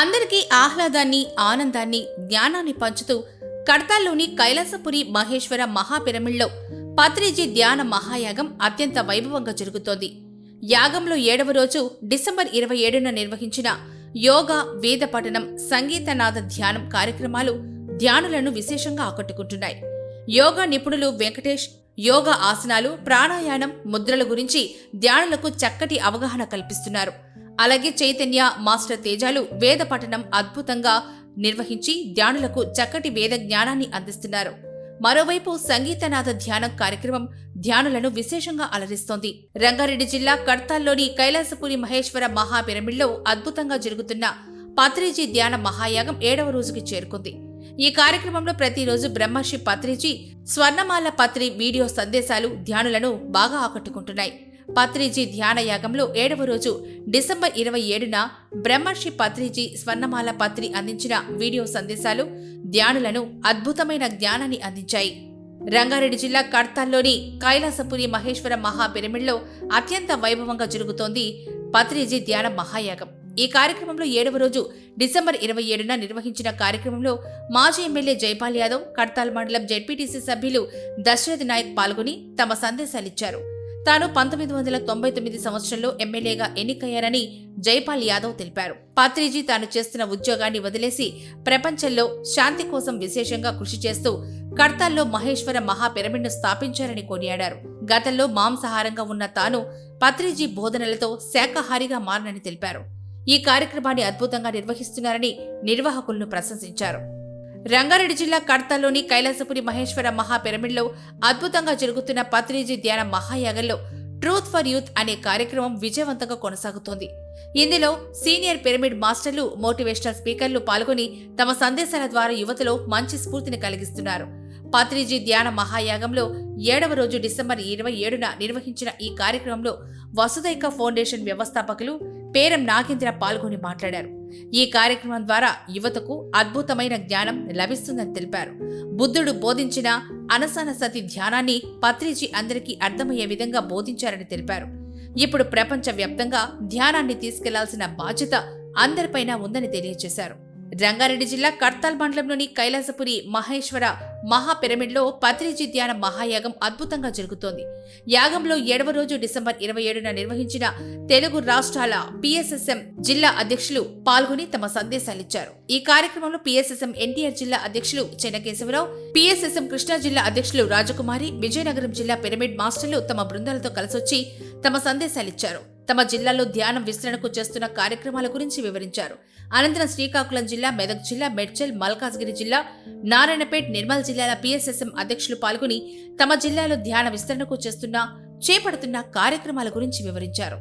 అందరికీ ఆహ్లాదాన్ని, ఆనందాన్ని, జ్ఞానాన్ని పంచుతూ కడతాల్లోని కైలాసపురి మహేశ్వర మహాపిరమిడ్లో పత్రిజీ ధ్యాన మహాయాగం అత్యంత వైభవంగా జరుగుతోంది. యాగంలో 7వ రోజు డిసెంబర్ 27న నిర్వహించిన యోగా, వేద పఠనం, సంగీతనాద ధ్యానం కార్యక్రమాలు ధ్యానులను విశేషంగా ఆకట్టుకుంటున్నాయి. యోగా నిపుణులు వెంకటేష్ యోగా ఆసనాలు, ప్రాణాయామం, ముద్రల గురించి ధ్యానులకు చక్కటి అవగాహన కల్పిస్తున్నారు. అలాగే చైతన్య, మాస్టర్ తేజాలు వేద పఠనం అద్భుతంగా నిర్వహించి ధ్యానులకు చక్కటి వేద జ్ఞానాన్ని అందిస్తున్నారు. మరోవైపు సంగీతనాద ధ్యానం కార్యక్రమం ధ్యానులను విశేషంగా అలరిస్తోంది. రంగారెడ్డి జిల్లా కడతాల్లోని కైలాసపురి మహేశ్వర మహాపిరమిడ్లో అద్భుతంగా జరుగుతున్న పత్రిజీ ధ్యాన మహాయాగం 7వ రోజుకి చేరుకుంది. ఈ కార్యక్రమంలో ప్రతిరోజు బ్రహ్మర్షి పత్రిజీ స్వర్ణమాల పత్రి వీడియో సందేశాలు ధ్యానులను బాగా ఆకట్టుకుంటున్నాయి. పత్రిజీ ధ్యాన యాగంలో 7వ రోజు డిసెంబర్ 27న బ్రహ్మర్షి పత్రిజీ స్వర్ణమాల పత్రి అందించిన వీడియో సందేశాలు ధ్యానులను అద్భుతమైన జ్ఞానాన్ని అందించాయి. రంగారెడ్డి జిల్లా కడతాల్లోని కైలాసపురి మహేశ్వర మహాపిరమిడ్లో అత్యంత వైభవంగా జరుగుతోంది పత్రిజీ ధ్యాన మహాయాగం. ఈ కార్యక్రమంలో 7వ రోజు డిసెంబర్ 27న నిర్వహించిన కార్యక్రమంలో మాజీ ఎమ్మెల్యే జైపాల్ యాదవ్, కడతాల్ మండలం జెడ్పీటీసీ సభ్యులు దశరథ్ నాయక్ పాల్గొని తమ సందేశాలిచ్చారు. తాను 1999 సంవత్సరంలో ఎమ్మెల్యేగా ఎన్నికయ్యారని జైపాల్ యాదవ్ తెలిపారు. పత్రిజీ తాను చేస్తున్న ఉద్యోగాన్ని వదిలేసి ప్రపంచంలో శాంతి కోసం విశేషంగా కృషి చేస్తూ కడతాల్లో మహేశ్వర మహాపిరమిడ్ను స్థాపించారని కొనియాడారు. గతంలో మాంసాహారంగా ఉన్న తాను పత్రిజీ బోధనలతో శాకాహారిగా మారనని తెలిపారు. ఈ కార్యక్రమాన్ని అద్భుతంగా నిర్వహిస్తున్నారని నిర్వాహకులను ప్రశంసించారు. రంగారెడ్డి జిల్లా కడతాల్లోని కైలాసపురి మహేశ్వర మహాపిరమిడ్లో అద్భుతంగా జరుగుతున్న పత్రిజీ ధ్యాన మహాయాగంలో ట్రూత్ ఫర్ యూత్ అనే కార్యక్రమం విజయవంతంగా కొనసాగుతోంది. ఇందులో సీనియర్ పిరమిడ్ మాస్టర్లు, మోటివేషనల్ స్పీకర్లు పాల్గొని తమ సందేశాల ద్వారా యువతలో మంచి స్ఫూర్తిని కలిగిస్తున్నారు. పత్రిజీ ధ్యాన మహాయాగంలో 7వ రోజు డిసెంబర్ 27న నిర్వహించిన ఈ కార్యక్రమంలో వసుదైక ఫౌండేషన్ వ్యవస్థాపకులు పేరం నాగేంద్ర పాల్గొని మాట్లాడారు. ఈ కార్యక్రమం ద్వారా యువతకు అద్భుతమైన జ్ఞానం లభిస్తుందని తెలిపారు. బుద్ధుడు బోధించిన అనసన సతి ధ్యానాన్ని పత్రిజీ అందరికీ అర్థమయ్యే విధంగా బోధించారని తెలిపారు. ఇప్పుడు ప్రపంచ వ్యాప్తంగా ధ్యానాన్ని తీసుకెళ్లాల్సిన బాధ్యత అందరిపైన ఉందని తెలియజేశారు. రంగారెడ్డి జిల్లా కడతాల్ మండలంలోని కైలాసపురి మహేశ్వర మహాపిరమిడ్లో పత్రిజీ ధ్యాన మహాయాగం అద్భుతంగా జరుగుతోంది. యాగంలో 7వ రోజు డిసెంబర్ 27న నిర్వహించిన తెలుగు రాష్ట్రాల పిఎస్ఎస్ఎం జిల్లా అధ్యక్షులు పాల్గొని తమ సందేశాలిచ్చారు. ఈ కార్యక్రమంలో పిఎస్ఎస్ఎం ఎన్టీఆర్ జిల్లా అధ్యక్షులు చెన్నకేశవరావు, పిఎస్ఎస్ఎం కృష్ణా జిల్లా అధ్యక్షులు రాజకుమారి, విజయనగరం జిల్లా పిరమిడ్ మాస్టర్లు తమ బృందాలతో కలిసొచ్చి తమ సందేశాలిచ్చారు. తమ జిల్లాలో ధ్యానం విస్తరణకు చేస్తున్న కార్యక్రమాల గురించి వివరించారు. అనంతరం శ్రీకాకుళం జిల్లా, మెదక్ జిల్లా, మేడ్చల్, మల్కాజ్గిరి జిల్లా, నారాయణపేట్, నిర్మల్ జిల్లాల పిఎస్ఎస్ఎం అధ్యక్షులు పాల్గొని తమ జిల్లాలో ధ్యాన విస్తరణకు చేపడుతున్న కార్యక్రమాల గురించి వివరించారు.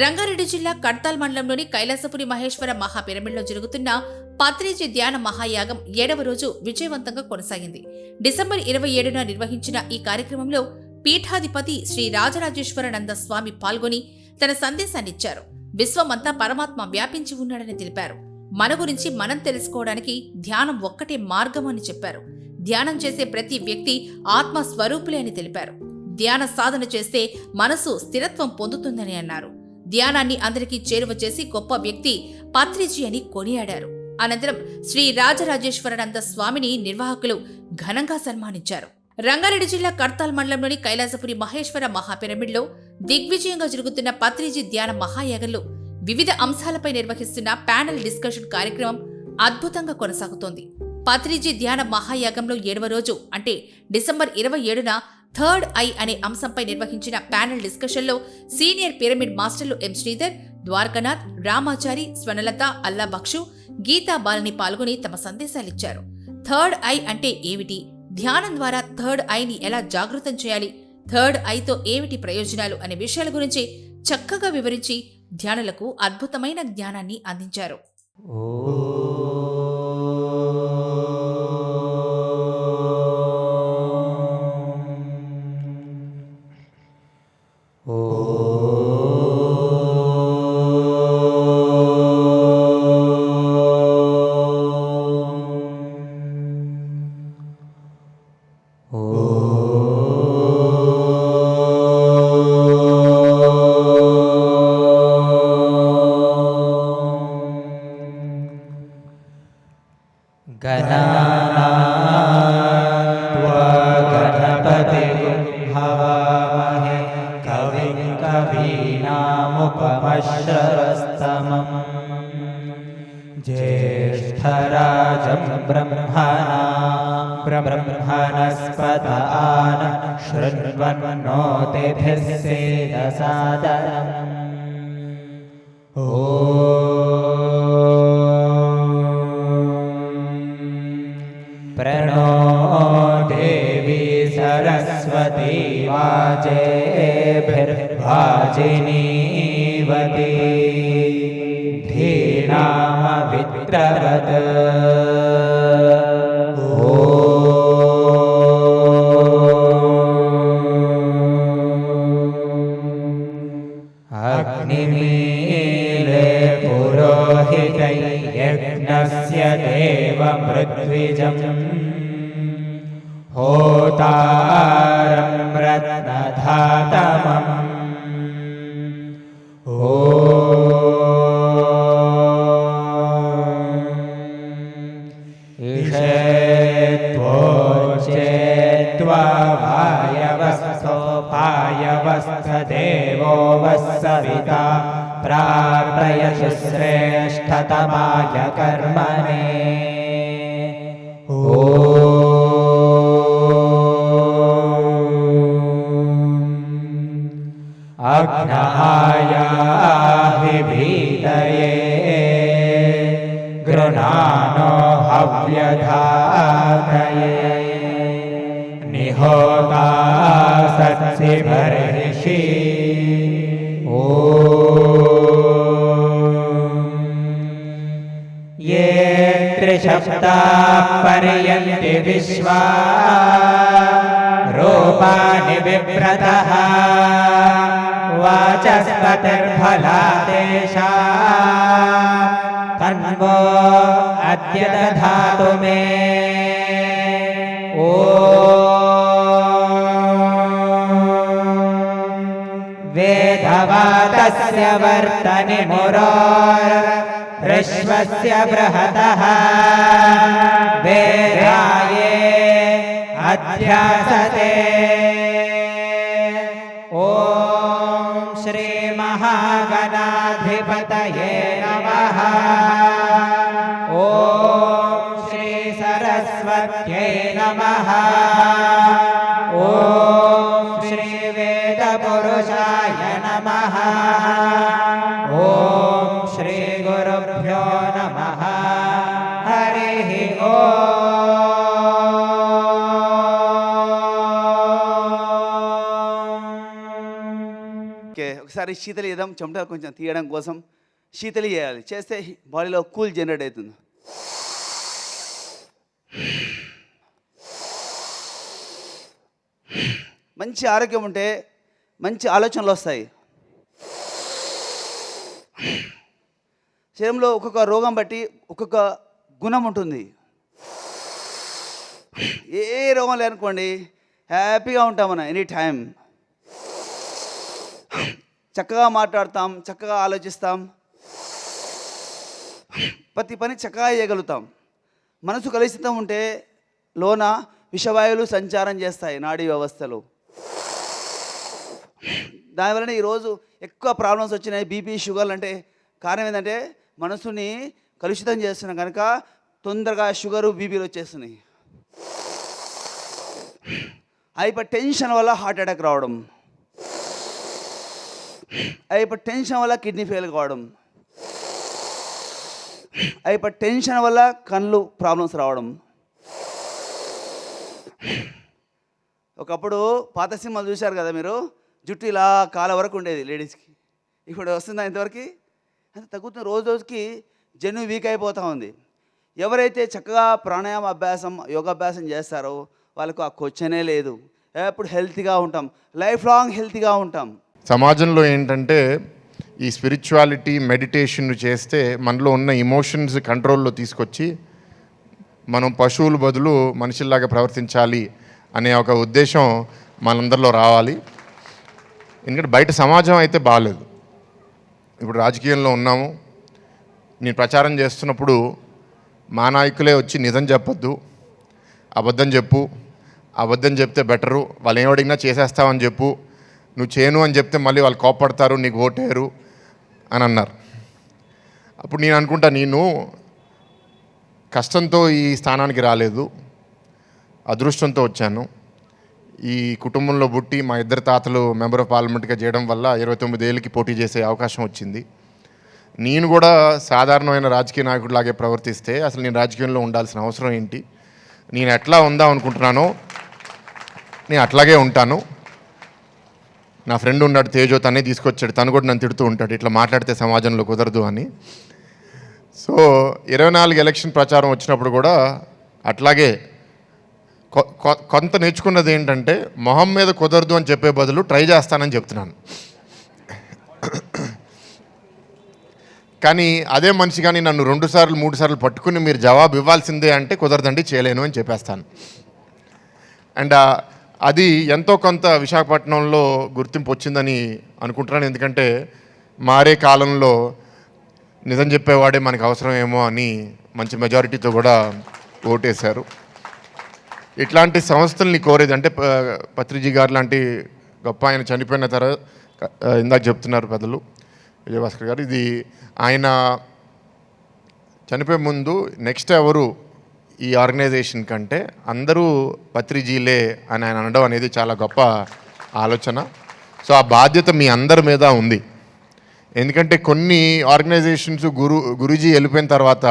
రంగారెడ్డి జిల్లా కడతాల్ మండలంలోని కైలాసపురి మహేశ్వర మహాపిరమిడ్లో జరుగుతున్న పత్రిజీ ధ్యాన మహాయాగం 7వ రోజు విజయవంతంగా కొనసాగింది. డిసెంబర్ 27న నిర్వహించిన ఈ కార్యక్రమంలో పీఠాధిపతి శ్రీ రాజరాజేశ్వరానంద స్వామి పాల్గొని తన సందేశాన్నిచ్చారు. విశ్వమంతా పరమాత్మ వ్యాపించి ఉన్నాడని తెలిపారు. మన గురించి మనం తెలుసుకోవడానికి ధ్యానం ఒక్కటే మార్గం అని చెప్పారు. ధ్యానం చేసే ప్రతి వ్యక్తి ఆత్మ స్వరూపులే అని తెలిపారు. ధ్యాన సాధన చేస్తే మనసు స్థిరత్వం పొందుతుందని అన్నారు. ధ్యానాన్ని అందరికీ చేరువ చేసి గొప్ప వ్యక్తి పత్రిజీ అని కొనియాడారు. అనంతరం శ్రీ రాజరాజేశ్వరానంద స్వామిని నిర్వాహకులు ఘనంగా సన్మానించారు. రంగారెడ్డి జిల్లా కడతాల్ మండలంలోని కైలాసపురి మహేశ్వర మహాపిరమిడ్లో దిగ్విజయంగా జరుగుతున్న పత్రిజీ ధ్యాన మహాయాగంలో వివిధ అంశాలపై నిర్వహిస్తున్న ప్యానెల్ డిస్కషన్ కార్యక్రమం అద్భుతంగా కొనసాగుతోంది. పత్రిజీ ధ్యాన మహాయాగంలో 7వ రోజు అంటే డిసెంబర్ 27న థర్డ్ ఐ అనే అంశంపై నిర్వహించిన ప్యానెల్ డిస్కషన్లో సీనియర్ పిరమిడ్ మాస్టర్లు ఎం శ్రీధర్, ద్వారకనాథ్, రామాచారి, స్వర్ణలత, అల్లా బక్షు, గీతా బాలని పాల్గొని తమ సందేశాలిచ్చారు. థర్డ్ ఐ అంటే ఏమిటి, ధ్యానం ద్వారా థర్డ్ ఐని ఎలా జాగృతం చేయాలి, థర్డ్ ఐతో ఏమిటి ప్రయోజనాలు అనే విషయాల గురించి చక్కగా వివరించి ధ్యానులకు అద్భుతమైన జ్ఞానాన్ని అందించారు. गणानात्वा गणपतिं हवामहे कविं कवीनामुपमश्रवस्तमम् ज्येष्ठराजं ब्रह्मणस्पत आन शृण्वन्नोतिभिः सेदसादनम् प्रणो देवी सरस्वती वाजेभिर्वाजिनीवती धीनामवित्रवत् अग्निमीले पुरोहितै यज्ञस्य देवमृद्विजम् होतारं रत्नधातमम् ईशेत्वोच्चेत्वा वायवस्थोपायवस्थदेवो वस्सविता प्रार्थयसि श्रेष्ठतमाय कर्मणे अग्नहायाहि भीतये गृणानो हव्यधातये निहोता सत्सिभर्षि ये त्रिशब्दाः पर्यन्ति विश्वा रूपाणि बिभ्रतः वाचस्पतिर्फला तेषाम् तन्वो अद्य दधातु मे वेदवातस्य वर्तनि मुरोर्विश्वस्य बृहतः वेदाये अध्यासते ॐ श्रीमहागणाधिपतये नमः ॐ श्रीसरस्वत्यै नमः ॐ श्रीवेदपुरुषाय नमः ॐ श्रीगुरुभ्यो नमः हरिः ॐ ఒకసారి శీతలి చేద్దాం. చెమటలు కొంచెం తీయడం కోసం శీతలి చేయాలి. చేస్తే బాడీలో కూల్ జనరేట్ అవుతుంది. మంచి ఆరోగ్యం ఉంటే మంచి ఆలోచనలు వస్తాయి. శరీరంలో ఒక్కొక్క రోగం బట్టి ఒక్కొక్క గుణం ఉంటుంది. ఏ రోగం లేదనుకోండి హ్యాపీగా ఉంటాం మనం ఎనీ టైం. చక్కగా మాట్లాడతాం, చక్కగా ఆలోచిస్తాం, ప్రతి పని చక్కగా చేయగలుగుతాం. మనసు కలుషితం ఉంటే లోన విషవాయువులు సంచారం చేస్తాయి నాడీ వ్యవస్థలు. దానివలన ఈరోజు ఎక్కువ ప్రాబ్లమ్స్ వచ్చినాయి. బీపీ, షుగర్లు అంటే కారణం ఏంటంటే మనసుని కలుషితం చేస్తున్నాం కనుక తొందరగా షుగరు, బీపీలు వచ్చేస్తున్నాయి. హైపర్ టెన్షన్ వల్ల హార్ట్ అటాక్ రావడం, హైపర్ టెన్షన్ వల్ల కిడ్నీ ఫెయిల్ కావడం, హైపర్ టెన్షన్ వల్ల కళ్ళు ప్రాబ్లమ్స్ రావడం. ఒకప్పుడు పాత సినిమాలు చూశారు కదా మీరు, జుట్టు ఇలా కాళ్ళ వరకు ఉండేది లేడీస్కి. ఇప్పుడు వస్తుందా ఇంతవరకు? అంత తగ్గుతున్న రోజు రోజుకి జన్యు వీక్ అయిపోతూ ఉంది. ఎవరైతే చక్కగా ప్రాణాయామ అభ్యాసం, యోగాభ్యాసం చేస్తారో వాళ్ళకు ఆ క్వశ్చనే లేదు. ఎప్పుడు హెల్తీగా ఉంటాం, లైఫ్ లాంగ్ హెల్తీగా ఉంటాం. సమాజంలో ఏంటంటే ఈ స్పిరిచువాలిటీ, మెడిటేషన్ చేస్తే మనలో ఉన్న ఎమోషన్స్ కంట్రోల్లో తీసుకొచ్చి మనం పశువుల బదులు మనుషుల్లాగా ప్రవర్తించాలి అనే ఒక ఉద్దేశం మనందరిలో రావాలి. ఎందుకంటే బయట సమాజం అయితే బాగాలేదు. ఇప్పుడు రాజకీయంలో ఉన్నాము. నేను ప్రచారం చేస్తున్నప్పుడు మా నాయకులే వచ్చి నిజం చెప్పొద్దు, అబద్ధం చెప్పు, అబద్ధం చెప్తే బెటరు, వాళ్ళు ఏం అడిగినా చేసేస్తావని చెప్పు, నువ్వు చేయను అని చెప్తే మళ్ళీ వాళ్ళు కోప్పడతారు, నీకు ఓటేరు అని అన్నారు. అప్పుడు నేను అనుకుంటా, నేను కష్టంతో ఈ స్థానానికి రాలేదు, అదృష్టంతో వచ్చాను. ఈ కుటుంబంలో పుట్టి మా ఇద్దరు తాతలు మెంబర్ ఆఫ్ పార్లమెంట్గా చేయడం వల్ల 29 ఏళ్ళకి పోటీ చేసే అవకాశం వచ్చింది. నేను కూడా సాధారణమైన రాజకీయ నాయకుడిలాగే ప్రవర్తిస్తే అసలు నేను రాజకీయంలో ఉండాల్సిన అవసరం ఏంటి? నేను ఎట్లా ఉందాం అనుకుంటున్నానో నేను అట్లాగే ఉంటాను. నా ఫ్రెండ్ ఉన్నాడు తేజో, తనే తీసుకొచ్చాడు, తను కూడా నన్ను తిడుతూ ఉంటాడు ఇట్లా మాట్లాడితే సమాజంలో కుదరదు అని. సో 24 ఎలక్షన్ ప్రచారం వచ్చినప్పుడు కూడా అట్లాగే కొంత నేర్చుకున్నది ఏంటంటే, మొహం మీద కుదరదు అని చెప్పే బదులు ట్రై చేస్తానని చెప్తున్నాను. కానీ అదే మనిషి కానీ నన్ను 2 సార్లు 3 సార్లు పట్టుకుని మీరు జవాబు ఇవ్వాల్సిందే అంటే కుదరదండి, చేయలేను అని చెప్పేస్తాను. అండ్ అది ఎంతో కొంత విశాఖపట్నంలో గుర్తింపు వచ్చిందని అనుకుంటున్నాను. ఎందుకంటే మారే కాలంలో నిజం చెప్పేవాడే మనకు అవసరమేమో అని మంచి మెజారిటీతో కూడా ఓటేశారు. ఇట్లాంటి సంస్థల్ని కోరేది అంటే పత్రిజీ గారు లాంటి గొప్ప ఆయన చనిపోయిన తర్వాత ఇందాక చెప్తున్నారు పెద్దలు విజయభాస్కర్ గారు, ఇది ఆయన చనిపోయే ముందు నెక్స్ట్ ఎవరు ఈ ఆర్గనైజేషన్ కంటే అందరూ పత్రిజీలే అని ఆయన అనడం అనేది చాలా గొప్ప ఆలోచన. సో ఆ బాధ్యత మీ అందరి మీద ఉంది. ఎందుకంటే కొన్ని ఆర్గనైజేషన్స్ గురూజీ వెళ్ళిపోయిన తర్వాత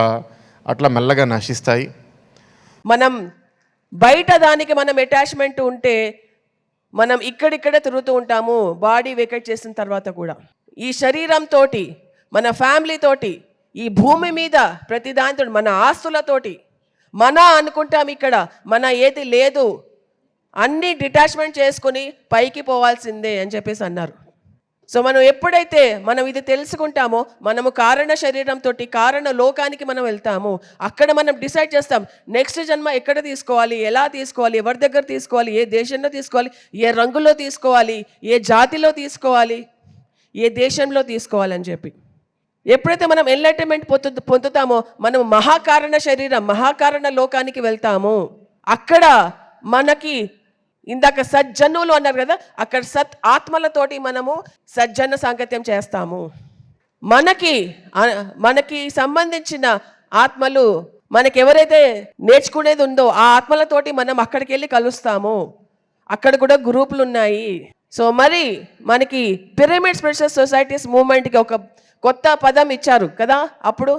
అట్లా మెల్లగా నశిస్తాయి. మనం బయట దానికి మనం అటాచ్మెంట్ ఉంటే మనం ఇక్కడిక్కడే తిరుగుతూ ఉంటాము. బాడీ వేకేట్ చేసిన తర్వాత కూడా ఈ శరీరంతో, మన ఫ్యామిలీతోటి, ఈ భూమి మీద ప్రతి దానితో, మన ఆస్తులతోటి మన అనుకుంటాం. ఇక్కడ మన ఏది లేదు, అన్నీ డిటాచ్మెంట్ చేసుకుని పైకి పోవాల్సిందే అని చెప్పేసి అన్నారు. సో మనం ఎప్పుడైతే మనం ఇది తెలుసుకుంటామో మనము కారణ శరీరంతో కారణ లోకానికి మనం వెళ్తాము. అక్కడ మనం డిసైడ్ చేస్తాం నెక్స్ట్ జన్మ ఎక్కడ తీసుకోవాలి, ఎలా తీసుకోవాలి, ఎవరి దగ్గర తీసుకోవాలి, ఏ దేశంలో తీసుకోవాలి, ఏ రంగులో తీసుకోవాలి, ఏ జాతిలో తీసుకోవాలి, ఏ దేశంలో తీసుకోవాలని చెప్పి. ఎప్పుడైతే మనం ఎన్లైటన్మెంట్ పొందుతామో మనం మహాకారణ శరీరం, మహాకారణ లోకానికి వెళ్తాము. అక్కడ మనకి ఇందాక సజ్జనులు అన్నారు కదా, అక్కడ సత్ ఆత్మలతోటి మనము సజ్జన సాంగత్యం చేస్తాము. మనకి సంబంధించిన ఆత్మలు, మనకి ఎవరైతే నేర్చుకునేది ఉందో ఆ ఆత్మలతోటి మనం అక్కడికి వెళ్ళి కలుస్తాము. అక్కడ కూడా గ్రూపులు ఉన్నాయి. సో మరి మనకి పిరమిడ్ స్పిరిచువల్ సొసైటీస్ మూవ్మెంట్కి ఒక కొత్త పదం ఇచ్చారు కదా. అప్పుడు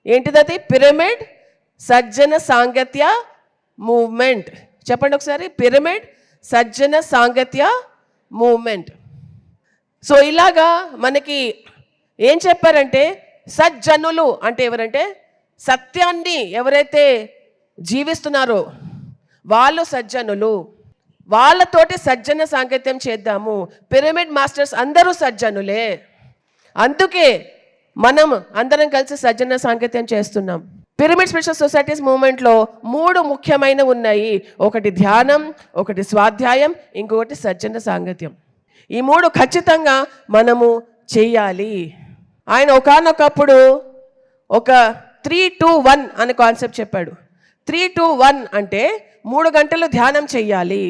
ఏంటిది? పిరమిడ్ సజ్జన సాంగత్య మూవ్మెంట్. చెప్పండి ఒకసారి, పిరమిడ్ సజ్జన సాంగత్య మూవ్మెంట్. సో ఇలాగా మనకి ఏం చెప్పారంటే, సజ్జనులు అంటే ఎవరంటే సత్యాన్ని ఎవరైతే జీవిస్తున్నారో వాళ్ళు సజ్జనులు. వాళ్ళతోటి సజ్జన సాంగత్యం చేద్దాము. పిరమిడ్ మాస్టర్స్ అందరూ సజ్జనులే, అందుకే మనం అందరం కలిసి సజ్జన సాంగత్యం చేస్తున్నాం. పిరమిడ్ స్పిరిచువల్ సొసైటీస్ మూవ్మెంట్లో 3 ముఖ్యమైనవి ఉన్నాయి. ఒకటి ధ్యానం, ఒకటి స్వాధ్యాయం, ఇంకొకటి సజ్జన సాంగత్యం. ఈ 3 ఖచ్చితంగా మనము చెయ్యాలి. ఆయన ఒకానొకప్పుడు ఒక 3-2-1 అనే కాన్సెప్ట్ చెప్పాడు. 3-2-1 అంటే 3 గంటలు ధ్యానం చెయ్యాలి,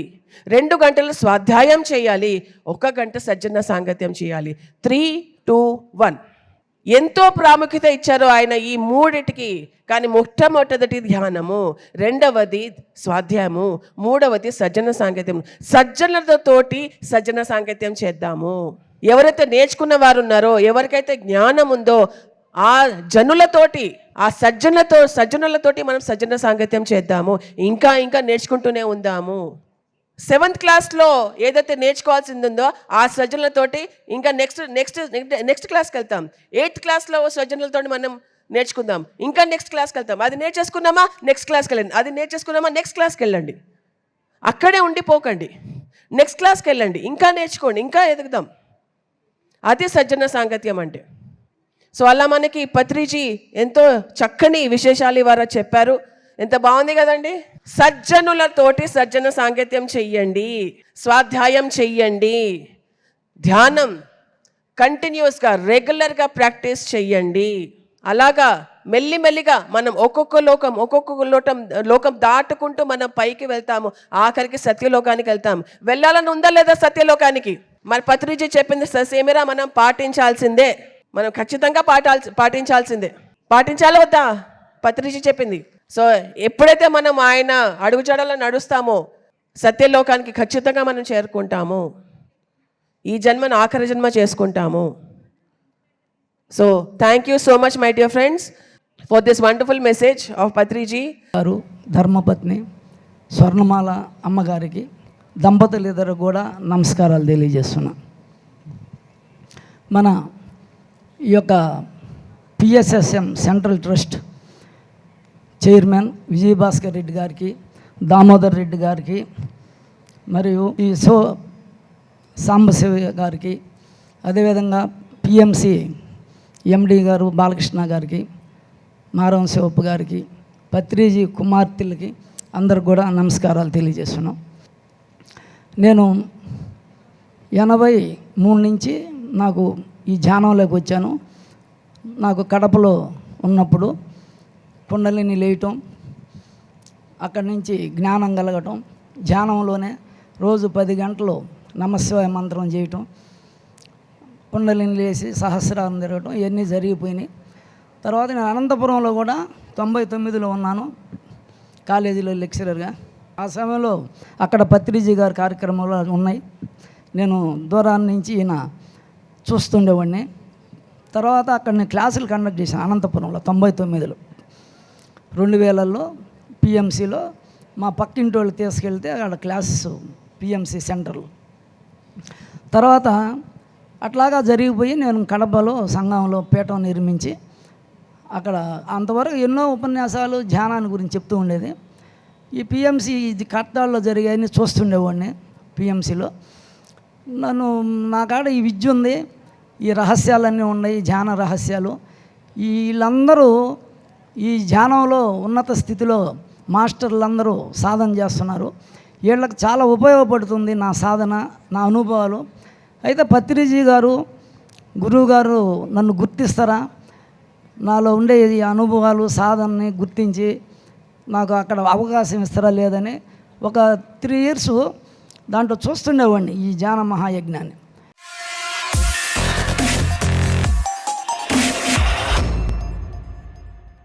2 గంటలు స్వాధ్యాయం చేయాలి, 1 గంట సజ్జన సాంగత్యం చేయాలి. 3-2-1 ఎంతో ప్రాముఖ్యత ఇచ్చారు ఆయన ఈ 3టికి. కానీ మొట్టమొదటి ధ్యానము, 2వది స్వాధ్యాయము, 3వది సజ్జన సాంగత్యం. సజ్జనులతోటి సజ్జన సాంగత్యం చేద్దాము. ఎవరైతే నేర్చుకున్న వారు ఉన్నారో, ఎవరికైతే జ్ఞానం ఉందో ఆ జనులతోటి, ఆ సజ్జనులతోటి మనం సజ్జన సాంగత్యం చేద్దాము. ఇంకా ఇంకా నేర్చుకుంటూనే ఉందాము. 7th క్లాస్లో ఏదైతే నేర్చుకోవాల్సింది ఉందో ఆ సజ్జనులతోటి ఇంకా నెక్స్ట్ క్లాస్కి వెళ్తాం. 8th క్లాస్లో సజ్జనులతో మనం నేర్చుకుందాం. ఇంకా నెక్స్ట్ క్లాస్కి వెళ్తాం. అది నేర్చేసుకున్నామా నెక్స్ట్ క్లాస్కి వెళ్ళండి, అది నేర్చేసుకున్నామా నెక్స్ట్ క్లాస్కి వెళ్ళండి. అక్కడే ఉండిపోకండి, నెక్స్ట్ క్లాస్కి వెళ్ళండి, ఇంకా నేర్చుకోండి, ఇంకా ఎదుగుదాం. అది సజ్జన సాంగత్యం అంటే. సో అలా మనకి పత్రిజీ ఎంతో చక్కని విశేషాలు ఇవాళ చెప్పారు. ఎంత బాగుంది కదండి. సజ్జనులతోటి సజ్జన సాంగత్యం చెయ్యండి, స్వాధ్యాయం చెయ్యండి, ధ్యానం కంటిన్యూస్గా రెగ్యులర్గా ప్రాక్టీస్ చెయ్యండి అలాగా మెల్లిమెల్లిగా మనం ఒక్కొక్క లోకం దాటుకుంటూ మనం పైకి వెళ్తాము. ఆఖరికి సత్యలోకానికి వెళ్తాము. వెళ్ళాలని ఉందా లేదా సత్యలోకానికి? మరి పత్రిజీ చెప్పింది సేమిరా మనం పాటించాల్సిందే. మనం ఖచ్చితంగా పాటించాల్సిందే. పాటించాలా వద్దా? పత్రిజీ చెప్పింది. సో ఎప్పుడైతే మనం ఆయన అడుగుజాడలో నడుస్తామో సత్యలోకానికి ఖచ్చితంగా మనం చేరుకుంటాము. ఈ జన్మను ఆఖరి జన్మ చేసుకుంటాము. So thank you so much my dear friends for this wonderful message of Patriji గారు, ధర్మపత్ని స్వర్ణమాల అమ్మగారికి, దంపతులిద్దరు కూడా నమస్కారాలు తెలియజేస్తున్నా. మన ఈ యొక్క PSSM central trust chairman Vijayabhaskar Reddy గారికి, దామోదర్ రెడ్డి గారికి, మరియు ఈ సాంబశివ గారికి, అదేవిధంగా పిఎంసి ఎండి గారు బాలకృష్ణ గారికి, మారం శివప్ప గారికి, పత్రిజీ కుమార్తెలకి అందరికి కూడా నమస్కారాలు తెలియజేస్తున్నాం. నేను 83 నుంచి నాకు ఈ ధ్యానంలోకి వచ్చాను. నాకు కడపలో ఉన్నప్పుడు కుండలిని లేయటం, అక్కడి నుంచి జ్ఞానం కలగటం, ధ్యానంలోనే రోజు 10 గంటలు నమశివాయ మంత్రం చేయటం, కుండలిని లేసి సహస్రారం తిరగటం, ఇవన్నీ జరిగిపోయినాయి. తర్వాత నేను అనంతపురంలో కూడా 99లో ఉన్నాను, కాలేజీలో లెక్చరర్గా. ఆ సమయంలో అక్కడ పత్రిజీ గారి కార్యక్రమాలు ఉన్నాయి. నేను దూరాన్ని నుంచి ఈయన చూస్తుండేవాడిని. తర్వాత అక్కడ నేను క్లాసులు కండక్ట్ చేశాను అనంతపురంలో 99లో. 2000లో పిఎంసిలో మా పక్కింటి వాళ్ళు తీసుకెళ్తే అక్కడ క్లాసెస్ పిఎంసి సెంటర్లో. తర్వాత అట్లాగా జరిగిపోయి నేను కడపలో సంఘంలో పీఠం నిర్మించి అక్కడ అంతవరకు ఎన్నో ఉపన్యాసాలు ధ్యానాన్ని గురించి చెప్తూ ఉండేది. ఈ పిఎంసి కట్టాల్లో జరిగాయని చూస్తుండేవాడిని. పిఎంసిలో నా కాడ ఈ విద్య ఉంది, ఈ రహస్యాలన్నీ ఉన్నాయి, ధ్యాన రహస్యాలు. వీళ్ళందరూ ఈ ధ్యానంలో ఉన్నత స్థితిలో మాస్టర్లందరూ సాధన చేస్తున్నారు. వీళ్ళకి చాలా ఉపయోగపడుతుంది నా సాధన, నా అనుభవాలు. అయితే పత్రిజీ గారు, గురువు గారు నన్ను గుర్తిస్తారా, నాలో ఉండే ఈ అనుభవాలు సాధనని గుర్తించి నాకు అక్కడ అవకాశం ఇస్తారా లేదని ఒక 3 years దాంట్లో చూస్తుండేవాడిని ఈ ధ్యాన మహాయజ్ఞాన్ని.